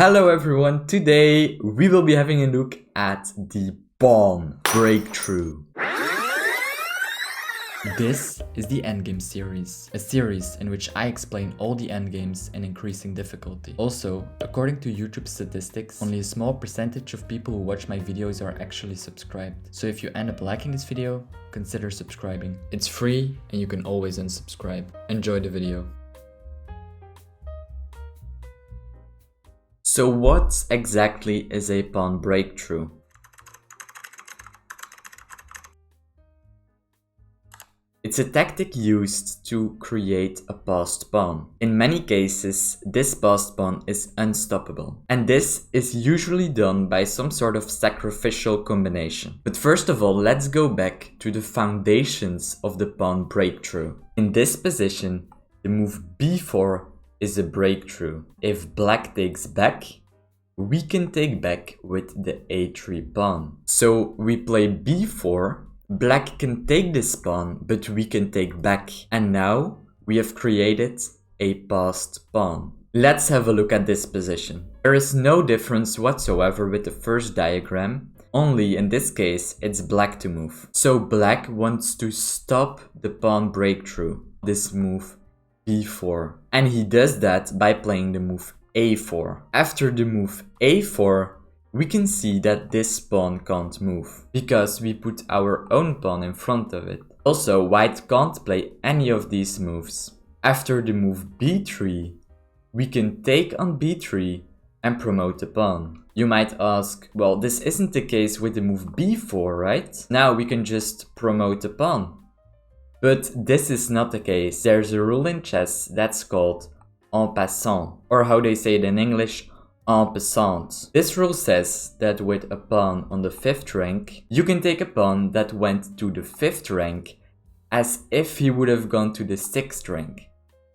Hello everyone, today we will be having a look at the pawn breakthrough. This is the Endgame series, a series in which I explain all the endgames in increasing difficulty. Also, according to YouTube statistics, only a small percentage of people who watch my videos are actually subscribed. So if you end up liking this video, consider subscribing. It's free and you can always unsubscribe. Enjoy the video. So what exactly is a pawn breakthrough? It's a tactic used to create a passed pawn. In many cases, this passed pawn is unstoppable. And this is usually done by some sort of sacrificial combination. But first of all, let's go back to the foundations of the pawn breakthrough. In this position, the move b4 is a breakthrough. If black takes back, we can take back with the a3 pawn. So we play b4, black can take this pawn, but we can take back. And now we have created a passed pawn. Let's have a look at this position. There is no difference whatsoever with the first diagram. Only in this case, it's black to move. So black wants to stop the pawn breakthrough, this move b4. And he does that by playing the move a4. After the move a4, we can see that this pawn can't move, because we put our own pawn in front of it. Also, white can't play any of these moves. After the move b3, we can take on b3 and promote the pawn. You might ask, well, this isn't the case with the move b4, right? Now we can just promote the pawn. But this is not the case. There's a rule in chess that's called en passant, or how they say it in English, en passant. This rule says that with a pawn on the 5th rank, you can take a pawn that went to the 5th rank as if he would have gone to the 6th rank.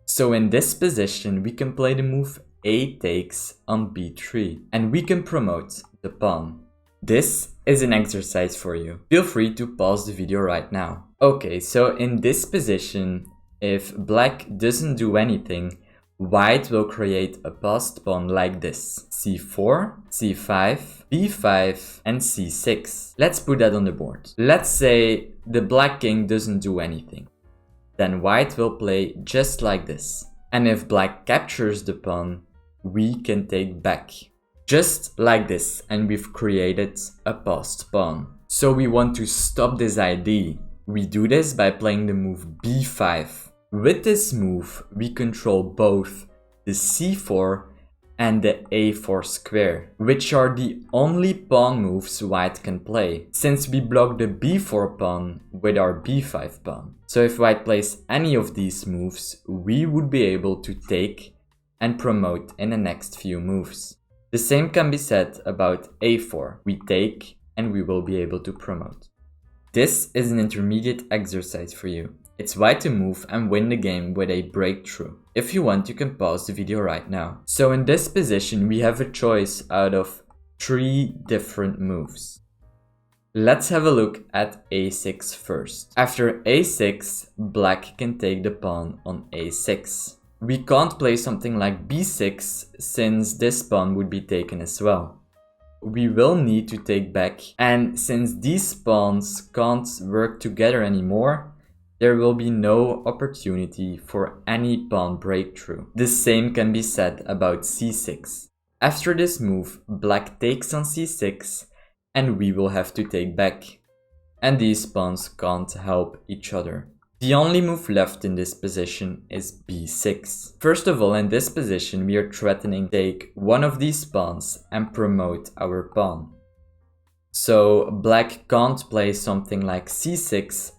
So in this position, we can play the move a takes on b3, and we can promote the pawn. This is an exercise for you. Feel free to pause the video right now. Okay, so in this position, if black doesn't do anything, white will create a passed pawn like this. c4, c5, b5, and c6. Let's put that on the board. Let's say the black king doesn't do anything. Then white will play just like this. And if black captures the pawn, we can take back. Just like this, and we've created a passed pawn. So we want to stop this idea. We do this by playing the move b5. With this move, we control both the c4 and the a4 square, which are the only pawn moves white can play, since we block the b4 pawn with our b5 pawn. So if white plays any of these moves, we would be able to take and promote in the next few moves. The same can be said about a4. We take and we will be able to promote. This is an intermediate exercise for you. It's white to move and win the game with a breakthrough. If you want, you can pause the video right now. So in this position, we have a choice out of 3 different moves. Let's have a look at a6 first. After a6, black can take the pawn on a6. We can't play something like b6 since this pawn would be taken as well. We will need to take back, and since these pawns can't work together anymore, there will be no opportunity for any pawn breakthrough. The same can be said about c6. After this move, black takes on c6 and we will have to take back. And these pawns can't help each other. The only move left in this position is b6. First of all, in this position, we are threatening to take one of these pawns and promote our pawn. So black can't play something like c6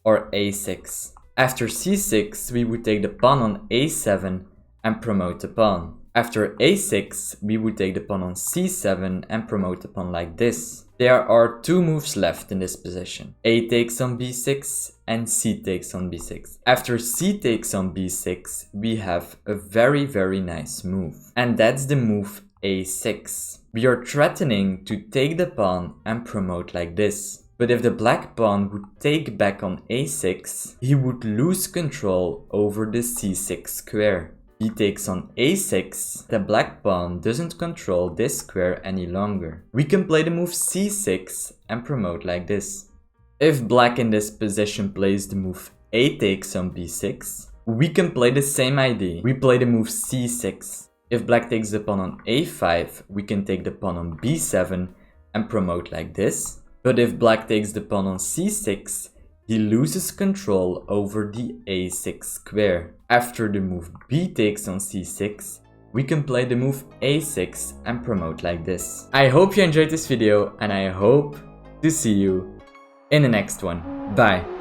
or a6. After c6, we would take the pawn on a7 and promote the pawn. After a6, we would take the pawn on c7 and promote the pawn like this. There are 2 moves left in this position. A takes on b6 and c takes on b6. After c takes on b6, we have a very nice move. And that's the move a6. We are threatening to take the pawn and promote like this. But if the black pawn would take back on a6, he would lose control over the c6 square. b takes on a6, the black pawn doesn't control this square any longer. We can play the move c6 and promote like this. If black in this position plays the move a takes on b6, we can play the same idea. We play the move c6. If black takes the pawn on a5, we can take the pawn on b7 and promote like this. But if black takes the pawn on c6, he loses control over the a6 square. After the move b takes on c6, we can play the move a6 and promote like this. I hope you enjoyed this video and I hope to see you in the next one. Bye!